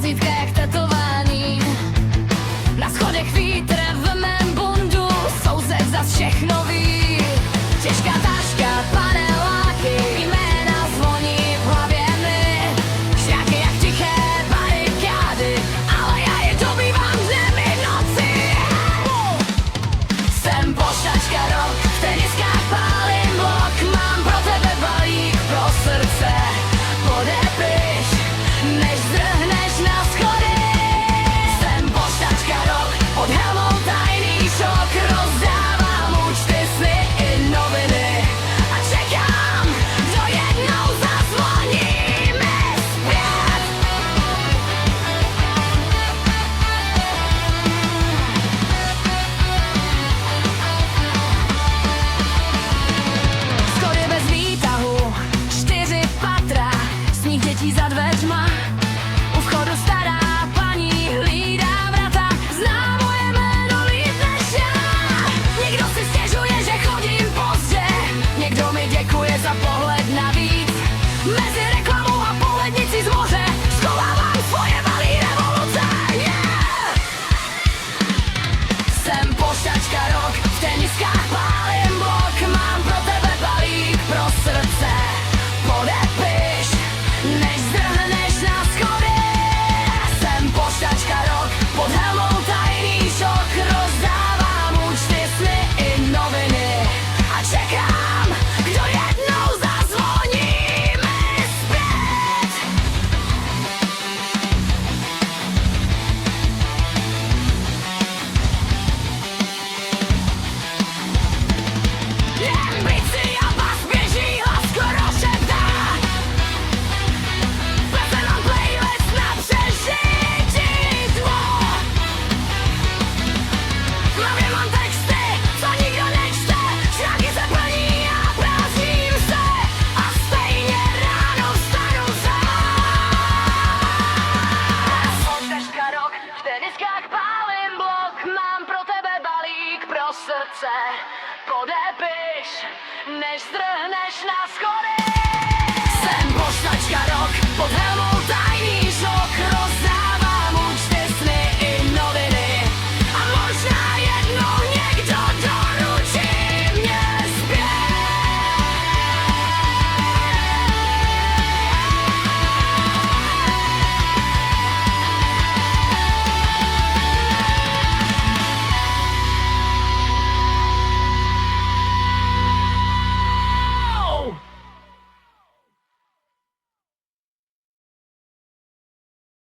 razítka jak tetování. Na schodech vítr v mém bundu, soused zas všechno ví. Těžká taška, paneláky, jména zvoní v hlavě mi. Šňáky jak tiché barikády, ale já je dobývám dnem i noci. Jsem poštačka rok, v teniskách pálím blok. Mám pro tebe balík pro srdce, podepiš, než zdrhneš na schody. Jsem poštačka rok, pod helmou tajný šok. Rozdávám účty, sny i noviny a čekám, kdo jednou zazvoní mi zpět. Schody bez výtahu, 4 patra, sníh dětí za dveřma. U vchodu stará paní hlídá vrata, zná moje jméno líp než já. Někdo si stěžuje, že chodím pozdě, někdo mi děkuje za pohled navíc. Mezi reklamou a pohlednicí z moře schovávám svoje malý revoluce. Yeah! Jsem poštačka rok, v teniskách pálím blok. Mám pro tebe balík pro srdce, podepiš, než zdrhneš na schody. Jsem poštačka rok, pod helmou tajný šok. Rozdávám účty, sny i noviny a čekám, kdo jednou zazvoní mi zpět. Jen bicí a bas běží, hlas skoro šeptá. Plete nám playlist na přežitidlo. V hlavě mám texty, co nikdo nečte. Šráky se plní a prázdním se a stejně ráno vstanu zás. Poštačka rok, v teniskách pálím blok. Mám pro tebe balík pro srdce, podepiš, než zdrhneš na schody. Jsem poštačka rok, pod helmou